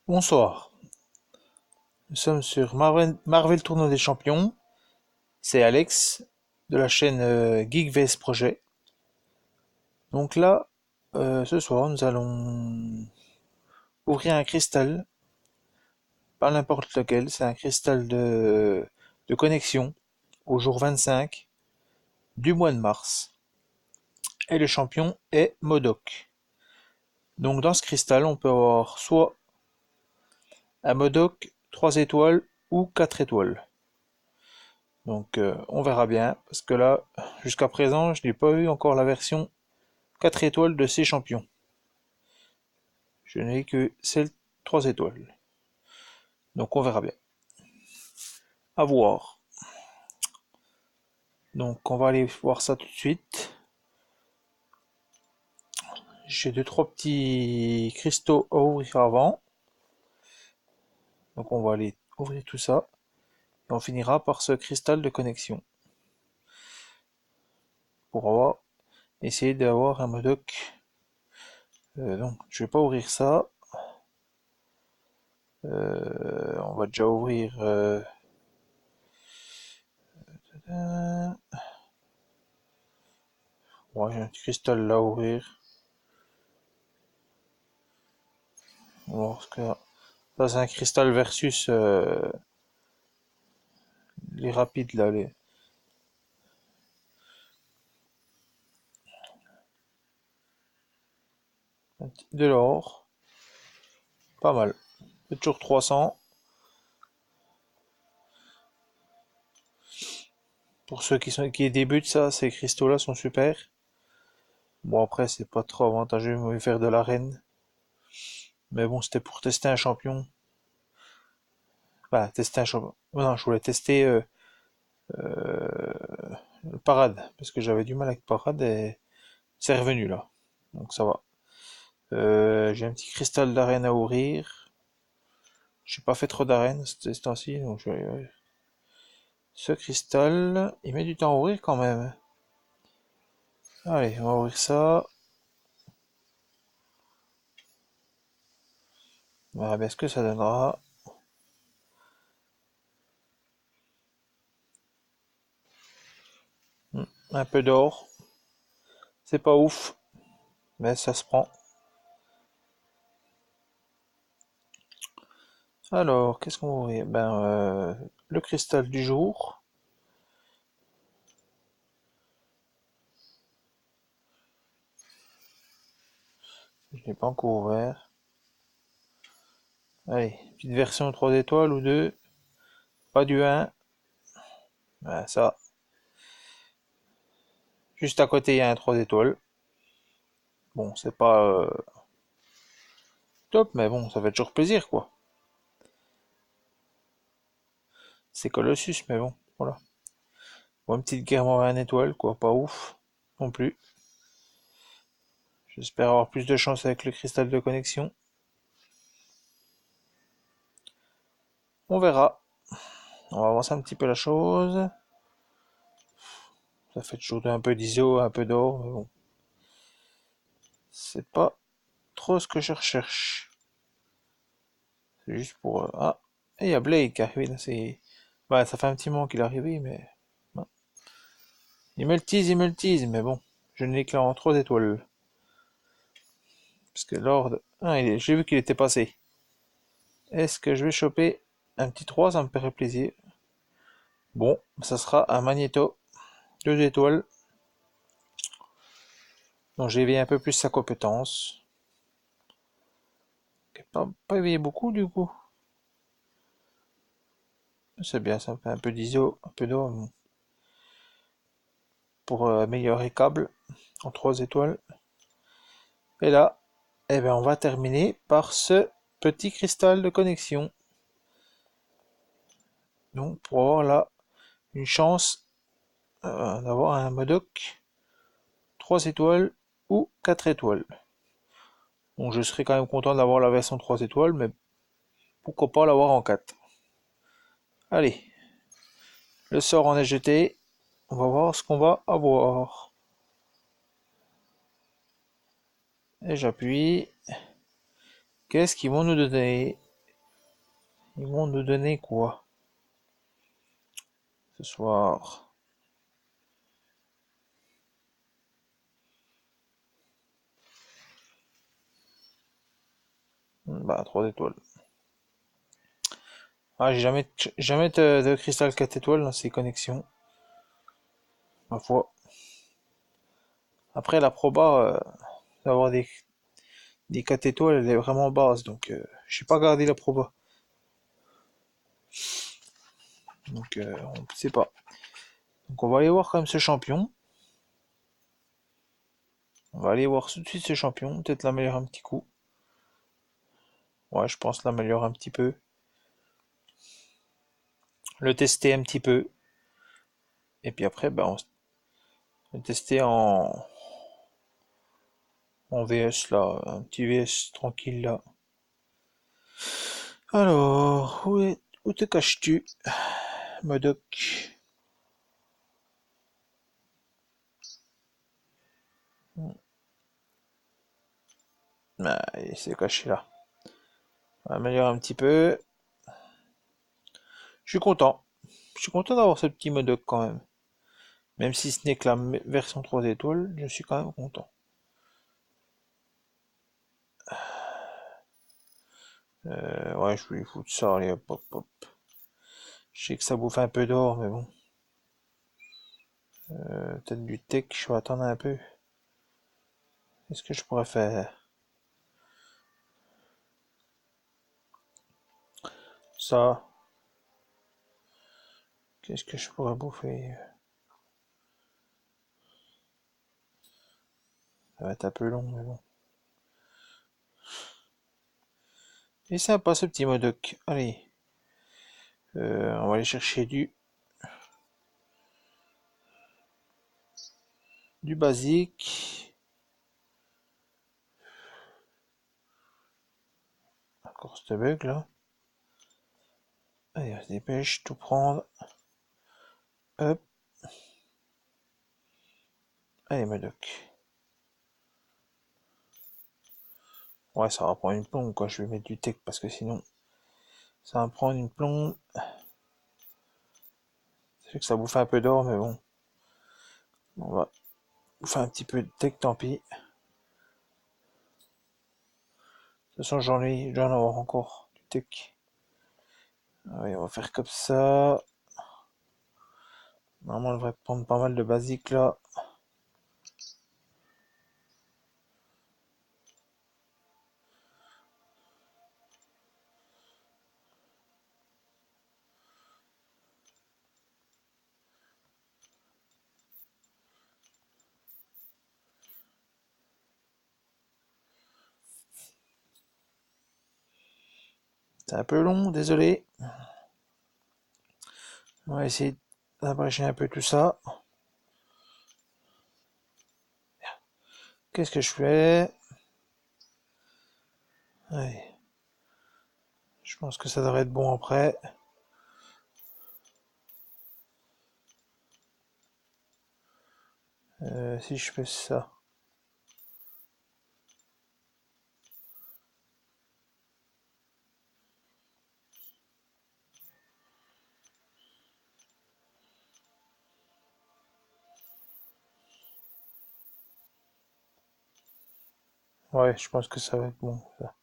Bonsoir, nous sommes sur Marvel Tournoi des Champions. C'est Alex de la chaîne Geek vs Projet. Donc là, ce soir, nous allons ouvrir un cristal, pas n'importe lequel, c'est un cristal de connexion au jour 25 du mois de mars. Et le champion est Modok. Donc dans ce cristal, on peut avoir soit un Modok 3 étoiles ou 4 étoiles. Donc on verra bien, parce que là, jusqu'à présent, je n'ai pas eu encore la version 4 étoiles de ces champions. Je n'ai que celle 3 étoiles. Donc on verra bien. À voir. Donc on va aller voir ça tout de suite. J'ai deux trois petits cristaux à ouvrir avant. Donc on va aller ouvrir tout ça. Et on finira par ce cristal de connexion. Pour essayer d'avoir un Modoc. Donc je vais pas ouvrir ça. On va déjà ouvrir... ouais, j'ai un petit cristal là à ouvrir. Alors, ça c'est un cristal versus les rapides là. De l'or. Pas mal. C'est toujours 300. Pour ceux qui débutent, ça, ces cristaux-là sont super. Bon, après, c'est pas trop avantageux, de me faire de l'arène. Mais bon, c'était pour tester un champion. Enfin, tester un champion. Non, je voulais tester le parade. Parce que j'avais du mal avec parade et c'est revenu là. Donc ça va. J'ai un petit cristal d'arène à ouvrir. J'ai pas fait trop d'arène ce temps-ci. Donc ce cristal, il met du temps à ouvrir quand même. Allez, on va ouvrir ça. On verra bien ce que ça donnera. Un peu d'or. C'est pas ouf, mais ça se prend. Alors, qu'est-ce qu'on va ouvrir? Le cristal du jour. Je l'ai pas encore ouvert. Allez, petite version 3 étoiles ou 2. Pas du 1. Ouais, ça. Juste à côté, il y a un 3 étoiles. Bon, c'est pas top, mais bon, ça fait toujours plaisir, quoi. C'est Colossus, mais bon, voilà. Bon, une petite guerre à 1 étoile, quoi. Pas ouf, non plus. J'espère avoir plus de chance avec le cristal de connexion. On verra. On va avancer un petit peu la chose. Ça fait toujours un peu d'ISO, un peu d'or, mais bon. C'est pas trop ce que je recherche. C'est juste pour... Ah, et il y a Blake qui arrive là, c'est... Bah, ça fait un petit moment qu'il est arrivé, mais... bon. Il me le tease, mais bon. Je ne l'ai que en 3 étoiles. Parce que Lord... Ah, j'ai vu qu'il était passé. Est-ce que je vais choper un petit 3? Ça me ferait plaisir. Bon, ça sera un Magneto. 2 étoiles. Donc j'ai éveillé un peu plus sa compétence. Pas éveillé beaucoup du coup. C'est bien, ça me fait un peu d'ISO, un peu d'or. Bon. Pour améliorer câble en 3 étoiles. Et là, eh bien, on va terminer par ce petit cristal de connexion. Donc, pour avoir là une chance d'avoir un Modoc 3 étoiles ou 4 étoiles. Donc, je serais quand même content d'avoir la version 3 étoiles, mais pourquoi pas l'avoir en 4. Allez, le sort en est jeté. On va voir ce qu'on va avoir. Et j'appuie. Qu'est-ce qu'ils vont nous donner? Ils vont nous donner quoi ce soir? Bah, 3 étoiles. Ah, j'ai jamais de cristal 4 étoiles dans ces connexions, ma foi. Après, la proba, d'avoir des 4 étoiles, elle est vraiment basse, donc j'ai pas gardé la proba. Donc, on ne sait pas. Donc, on va aller voir quand même ce champion. On va aller voir tout de suite ce champion, peut-être l'améliorer un petit coup. Ouais, je pense l'améliorer un petit peu. Le tester un petit peu. Et puis après, ben, on le tester en VS là, un petit VS tranquille là. Alors, où te caches-tu, Modoc? Ah, il s'est caché là. On va améliorer un petit peu. Je suis content. Je suis content d'avoir ce petit Modoc quand même. Même si ce n'est que la version 3 étoiles, je suis quand même content. Ouais, je vais foutre ça, allez, hop, hop, hop. Je sais que ça bouffe un peu d'or, mais bon. Peut-être du tech, je vais attendre un peu. Qu'est-ce que je pourrais faire? Ça. Qu'est-ce que je pourrais bouffer? Ça va être un peu long, mais bon. Et sympa ce petit Modoc. Allez. On va aller chercher du basique. Encore ce bug là. Allez, on se dépêche, tout prendre. Hop. Allez, Modoc. Ouais, ça va prendre une plombe, quoi. Je vais mettre du tech parce que sinon, ça va prendre une plombe. C'est vrai que ça bouffe un peu d'or, mais bon. On va bouffer un petit peu de tech, tant pis. De toute façon, je dois en avoir encore du tech. Allez, on va faire comme ça. Normalement, on devrait prendre pas mal de basique là. C'est un peu long, désolé. On va essayer d'abréger un peu tout ça. Qu'est-ce que je fais? Allez. Je pense que ça devrait être bon après. Si je fais ça. Ouais, je pense que ça va être bon. Ça.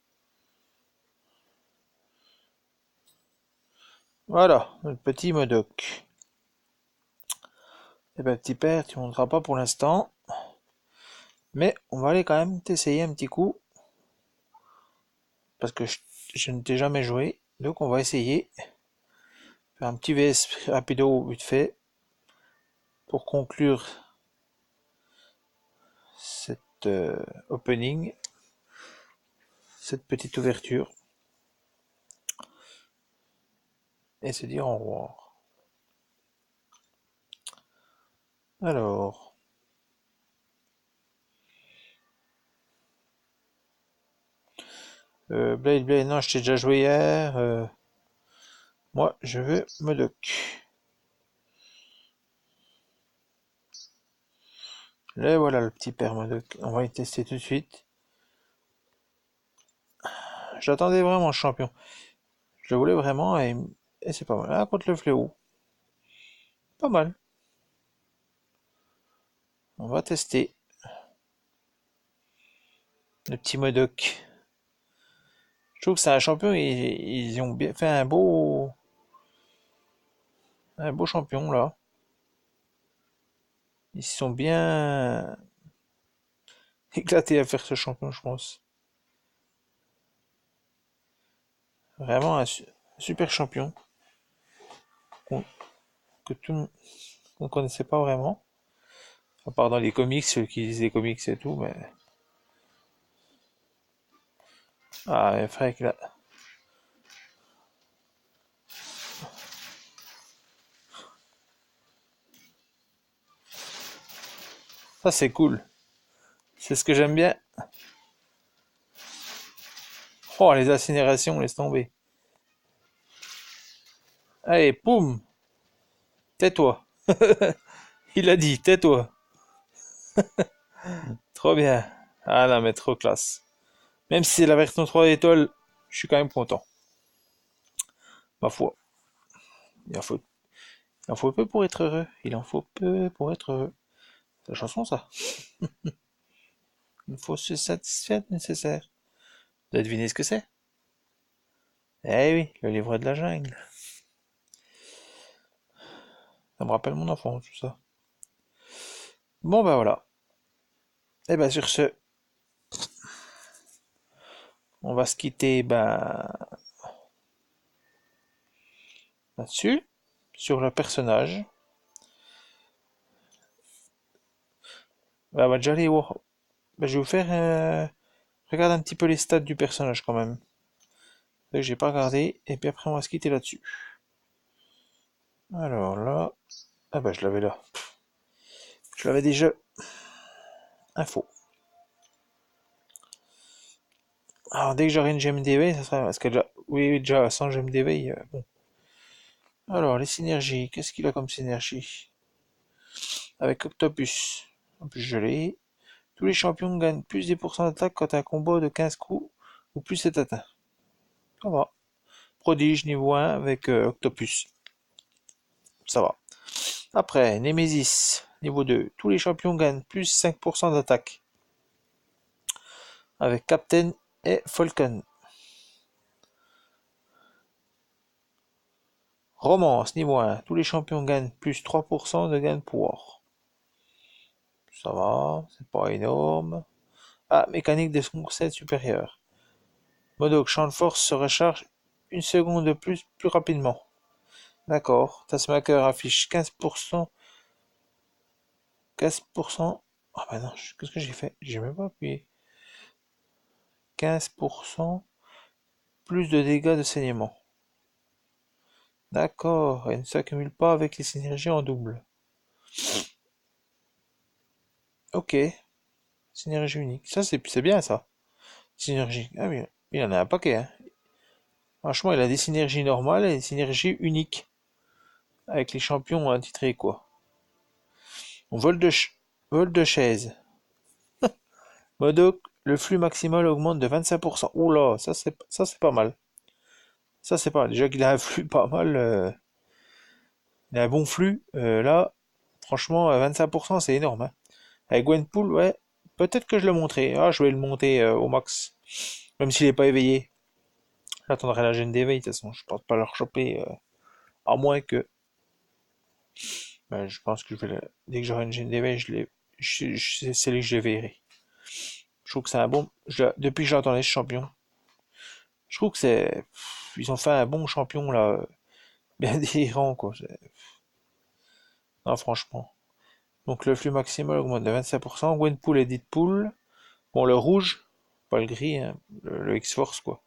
Voilà, notre petit Modoc. Eh ben, petit père, tu monteras pas pour l'instant. Mais on va aller quand même t'essayer un petit coup. Parce que je ne t'ai jamais joué. Donc on va essayer. Faire un petit VS rapido vite fait. Pour conclure cette opening. Cette petite ouverture. Et se dire au revoir. Alors. Blade Blade, non, je t'ai déjà joué hier. Moi, je veux Modoc. Là, voilà le petit père Modoc. On va y tester tout de suite. J'attendais vraiment le champion. Je le voulais vraiment et c'est pas mal. Ah, contre le fléau. Pas mal. On va tester. Le petit Modoc. Je trouve que c'est un champion. Ils ont bien fait un beau champion là. Ils se sont bien éclatés à faire ce champion, je pense. Vraiment un super champion qu'on- que tout qu'on connaissait pas vraiment. À part dans les comics, ceux qui lisent les comics et tout, mais. Ah, mais frère, là. Ça c'est cool. C'est ce que j'aime bien. Oh, les incinérations, laisse tomber. Allez, poum! Tais-toi. Il a dit, tais-toi. Trop bien. Ah non, mais trop classe. Même si c'est la version 3 étoiles, je suis quand même content. Ma foi. Il en faut, il en faut peu pour être heureux. Il en faut peu pour être heureux. C'est la chanson, ça. Il faut se satisfaire du nécessaire. Vous avez deviné ce que c'est? Eh oui, le livre de la jungle. Ça me rappelle mon enfant, tout ça. Bon, bah voilà. Et ben sur ce, on va se quitter là-dessus, sur le personnage. Bah, déjà aller voir. Bah, je vais vous faire. Regarde un petit peu les stats du personnage quand même. C'est que j'ai pas regardé. Et puis après, on va se quitter là-dessus. Alors là. Ah bah, je l'avais là. Je l'avais déjà. Info. Alors, dès que j'aurai une gemme d'éveil, ça sera. Parce que déjà. Oui, oui, déjà, sans gemme d'éveil. Bon. Alors, les synergies. Qu'est-ce qu'il a comme synergie? Avec Octopus. En plus, je l'ai. Tous les champions gagnent plus 10% d'attaque quand un combo de 15 coups ou plus est atteint. Ça va. Prodige niveau 1 avec Octopus. Ça va. Après, Nemesis niveau 2. Tous les champions gagnent plus 5% d'attaque avec Captain et Falcon. Romance niveau 1. Tous les champions gagnent plus 3% de gain de pouvoir. Ça va, c'est pas énorme. Ah, mécanique de conseil supérieur. Modoc champ de force se recharge une seconde de plus rapidement. D'accord. Tasmaker affiche 15%. 15%. Ah bah non, qu'est-ce que j'ai fait? J'ai même pas appuyé. 15% plus de dégâts de saignement. D'accord, elle ne s'accumule pas avec les synergies en double. Ok, synergie unique. Ça, c'est bien ça. Synergie. Ah oui, il en a un paquet, hein. Franchement, il a des synergies normales et des synergies uniques. Avec les champions attitrés, quoi. Vol de, vol de chaise. Modoc, le flux maximal augmente de 25%. Oula, ça c'est pas mal. Ça c'est pas mal. Déjà qu'il a un flux pas mal. Il a un bon flux. Là, franchement, 25%, c'est énorme, hein. Avec Gwenpool, ouais, peut-être que je le monterai. Ah, je vais le monter au max. Même s'il n'est pas éveillé. J'attendrai la gêne d'éveil, de toute façon. Je pense pas le choper. À moins que. Ben, je pense que dès que j'aurai une gêne d'éveil, c'est lui que je l'éveillerai. Je trouve que c'est un bon. Depuis que j'entends les champions, je trouve que c'est. Ils ont fait un bon champion là. Bien délirant, quoi. Non, franchement. Donc le flux maximal augmente de 25%. Gwenpool et Deadpool. Bon, le rouge, pas le gris, hein, le X-Force, quoi.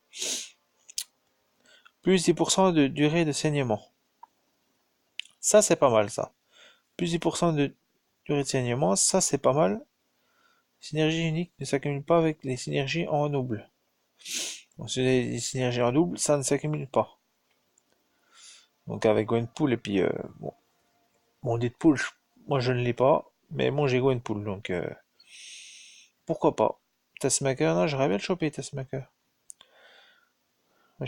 Plus 10% de durée de saignement. Ça, c'est pas mal, ça. Plus 10% de durée de saignement, ça, c'est pas mal. Synergie unique ne s'accumule pas avec les synergies en double. Donc, si les synergies en double, ça ne s'accumule pas. Donc, avec Gwenpool et puis, bon, mon Deadpool, moi, je ne l'ai pas. Mais bon, j'ai Gwenpool, donc, pourquoi pas. Tassmaker, non, j'aurais bien le choper, Tassmaker.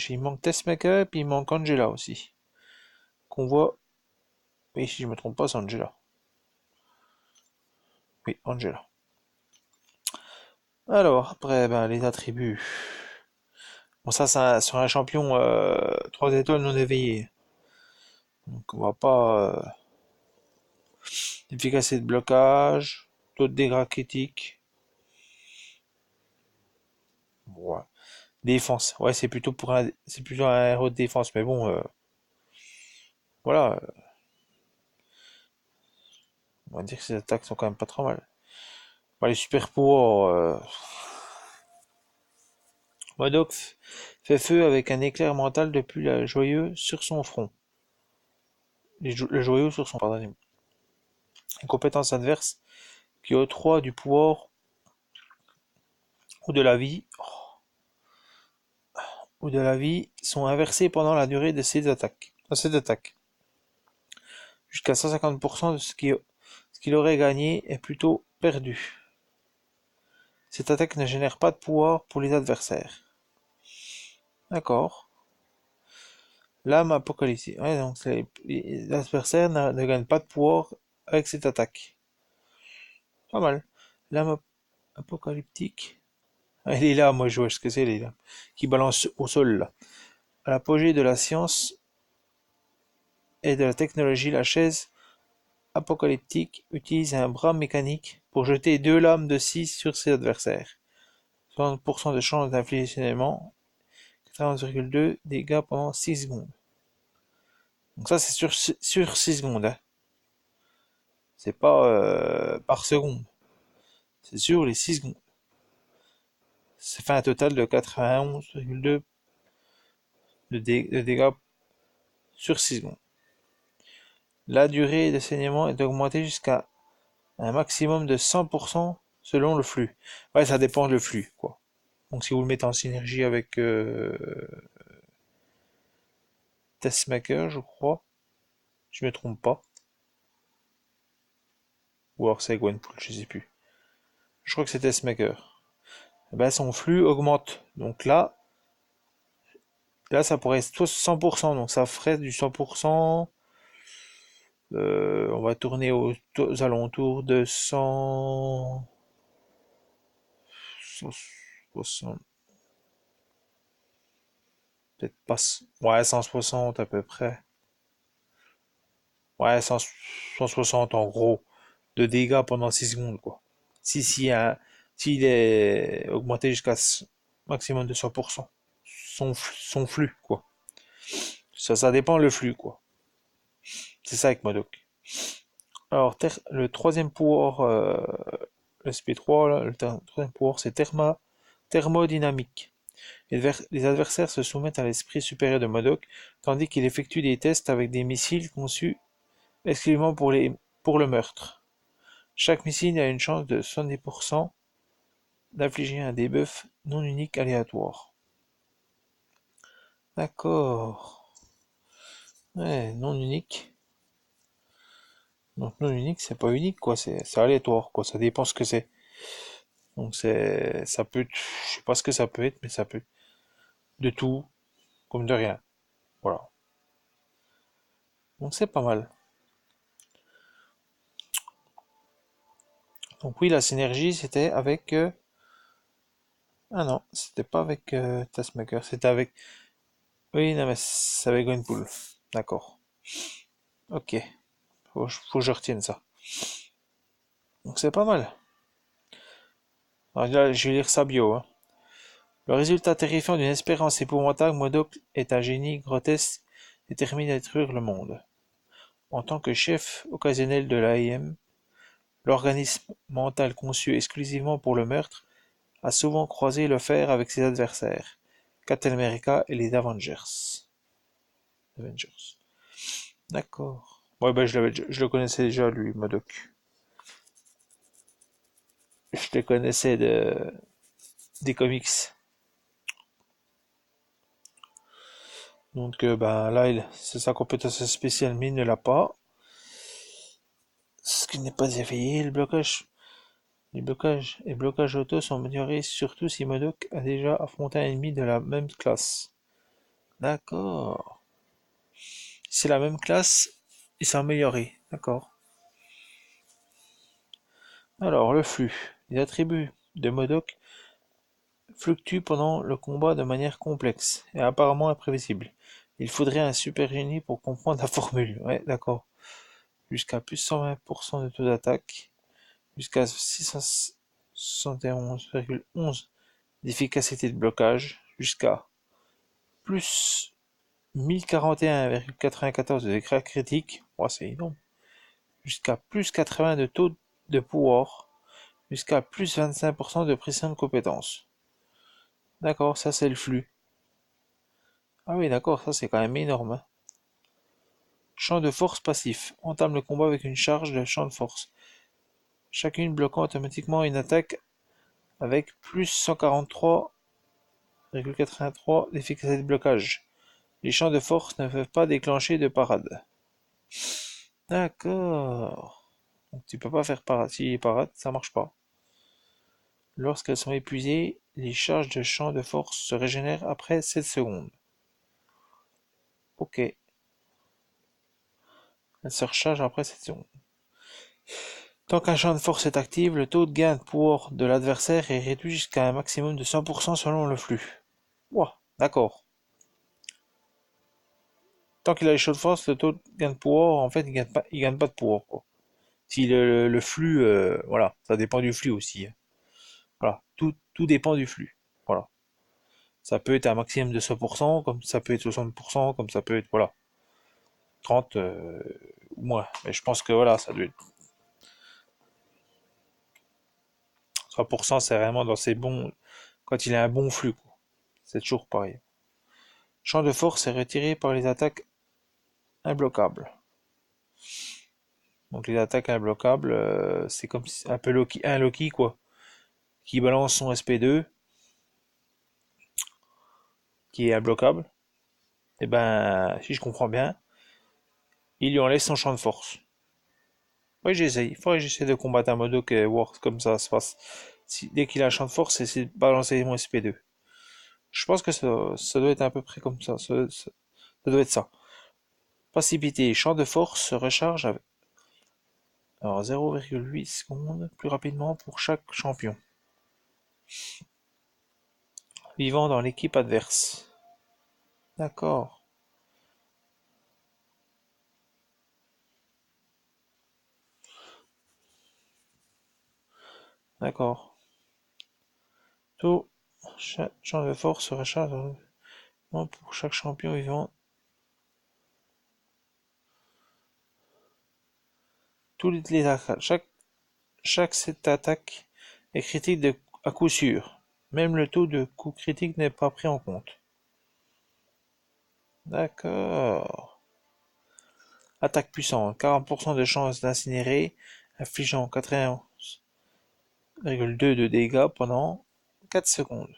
Il manque Testmaker et puis il manque Angela aussi. Qu'on voit. Oui, si je me trompe pas, c'est Angela. Oui, Angela. Alors, après, ben, les attributs. Bon, ça, c'est sur un champion 3 étoiles non éveillé. Donc, on va pas. Efficacité de blocage, taux de dégâts critiques. Ouais. Défense. Ouais, c'est plutôt un héros de défense. Mais bon, voilà. On va dire que ses attaques sont quand même pas trop mal. Bon, les super pouvoirs. Modok fait feu avec un éclair mental depuis le joyeux sur son front. Le joyau sur son pardon. Une compétence adverse qui octroie du pouvoir ou de la vie sont inversées pendant la durée de ces attaques. Jusqu'à 150% de ce qu'il aurait gagné est plutôt perdu. Cette attaque ne génère pas de pouvoir pour les adversaires. D'accord. L'âme apocalyptique. Ouais, donc les adversaires ne gagnent pas de pouvoir avec cette attaque. Pas mal. L'âme apocalyptique. Ah, elle est là, moi je vois ce que c'est, elle est là. Qui balance au sol là. À l'apogée de la science et de la technologie, la chaise apocalyptique utilise un bras mécanique pour jeter 2 lames de 6 sur ses adversaires. 60% de chance d'infliger saignement, 91,2 dégâts pendant 6 secondes. Donc ça c'est sur 6 secondes. Hein. C'est pas par seconde. C'est sur les 6 secondes. Ça fait un total de 91,2 de dégâts sur 6 secondes. La durée de saignement est augmentée jusqu'à un maximum de 100% selon le flux. Ouais, ça dépend du flux, quoi. Donc si vous le mettez en synergie avec Testmaker, je crois, je me trompe pas, ou alors c'est Gwenpool, je sais plus. Je crois que c'est Testmaker. Eh ben, son flux augmente. Donc là, ça pourrait être 100%. Donc ça ferait du 100%. On va tourner aux alentours de 100... 160. Peut-être pas. Ouais, 160 à peu près. Ouais, 160 en gros de dégâts pendant 6 secondes, quoi. S'il est augmenté jusqu'à maximum de 100%. Son flux, quoi. Ça dépend le flux, quoi. C'est ça avec Modok. Alors, le troisième pouvoir, le SP3, là, le troisième pouvoir, c'est thermodynamique. Les adversaires se soumettent à l'esprit supérieur de Modok, tandis qu'il effectue des tests avec des missiles conçus exclusivement pour le meurtre. Chaque missile a une chance de 70% d'infliger un debuff non unique aléatoire. D'accord. Ouais, non unique. Donc non unique, c'est pas unique, quoi. C'est aléatoire, quoi. Ça dépend ce que c'est. Donc ça peut, je sais pas ce que ça peut être, mais ça peut de tout, comme de rien. Voilà. Donc c'est pas mal. Donc oui, la synergie, c'était avec... Ah non, c'était pas avec Taskmaker, c'était avec... Oui, non, mais c'est avec Gwenpool. D'accord. Ok. Faut que je retienne ça. Donc c'est pas mal. Alors là, je vais lire sa bio. Hein. Le résultat terrifiant d'une espérance épouvantable, Modok est un génie grotesque déterminé à détruire le monde. En tant que chef occasionnel de l'AIM, l'organisme mental conçu exclusivement pour le meurtre a souvent croisé le fer avec ses adversaires, Captain America et les Avengers. D'accord. Ouais, ben je le connaissais déjà, lui, Modok. Je le connaissais des comics. Donc, ben là, c'est sa compétence spéciale, mais il ne l'a pas. Ce qui n'est pas effrayé, les blocages auto sont améliorés surtout si Modok a déjà affronté un ennemi de la même classe. D'accord. C'est la même classe, il s'est amélioré. D'accord. Alors, le flux. Les attributs de Modok fluctuent pendant le combat de manière complexe et apparemment imprévisible. Il faudrait un super génie pour comprendre la formule. Ouais, d'accord. Jusqu'à plus 120% de taux d'attaque, jusqu'à 671,11 d'efficacité de blocage, jusqu'à plus 1041,94 de dégâts critiques, oh, c'est énorme, jusqu'à plus 80 de taux de pouvoir, jusqu'à plus 25% de pression de compétence. D'accord, ça c'est le flux. Ah oui, d'accord, ça c'est quand même énorme, hein. Champ de force passif. Entame le combat avec une charge de champ de force. Chacune bloquant automatiquement une attaque avec plus 143,83 d'efficacité de blocage. Les champs de force ne peuvent pas déclencher de parade. D'accord. Donc tu peux pas faire parade. Si parade, ça marche pas. Lorsqu'elles sont épuisées, les charges de champ de force se régénèrent après 7 secondes. Ok. Elles se rechargent après 7 secondes. Tant qu'un champ de force est actif, le taux de gain de pouvoir de l'adversaire est réduit jusqu'à un maximum de 100% selon le flux. Ouah, d'accord. Tant qu'il a les champs de force, le taux de gain de pouvoir, en fait, il gagne pas de pouvoir, quoi. Si le flux, voilà, ça dépend du flux aussi, hein. Voilà, tout dépend du flux. Voilà. Ça peut être un maximum de 100%, comme ça peut être 60%, comme ça peut être, voilà, 30 ou moins. Mais je pense que voilà, ça doit être 3%, c'est vraiment dans ses bons, quand il a un bon flux, quoi. C'est toujours pareil. Champ de force est retiré par les attaques imbloquables. Donc les attaques imbloquables, c'est comme un peu Loki, un Loki quoi, qui balance son SP2, qui est imbloquable. Et ben, si je comprends bien, il lui enlève son champ de force. Oui, j'essaye. Il faudrait que j'essaie de combattre un modo que voir comme ça se passe. Si, dès qu'il a un champ de force, c'est de balancer mon SP2. Je pense que ça doit être à peu près comme ça. Ça doit être ça. Passivité, champ de force se recharge avec alors 0,8 secondes plus rapidement pour chaque champion vivant dans l'équipe adverse. D'accord, d'accord. Tout champ de force se recharge pour chaque champion vivant. Toutes les attaques. Chaque cette attaque est critique à coup sûr. Même le taux de coup critique n'est pas pris en compte. D'accord. Attaque puissante. 40% de chance d'incinérer, infligeant 91,2 de dégâts pendant 4 secondes.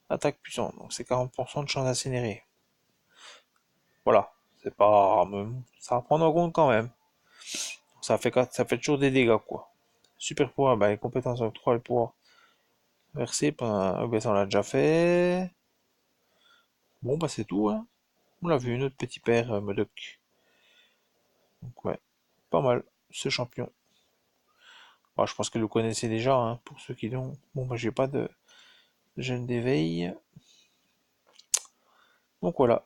Attaque puissante. Donc c'est 40% de chance d'incinérer. Voilà. C'est pas. Ça va prendre en compte quand même. Ça fait toujours des dégâts, quoi. Super pouvoir, bah, les compétences octroient le pouvoir versé par. Ben, ça on l'a déjà fait. Bon, bah, c'est tout, hein. On l'a vu, notre petit père Modoc. Donc, ouais, pas mal, ce champion. Bah, je pense que vous le connaissez déjà, hein, pour ceux qui l'ont. Bon, bah, j'ai pas de gène d'éveil. Donc, voilà.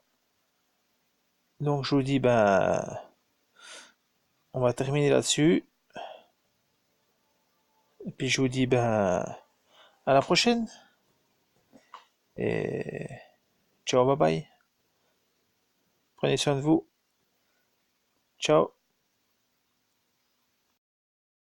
Donc, je vous dis, ben, on va terminer là-dessus. Et puis, je vous dis, ben, à la prochaine. Et ciao, bye bye. Prenez soin de vous. Ciao.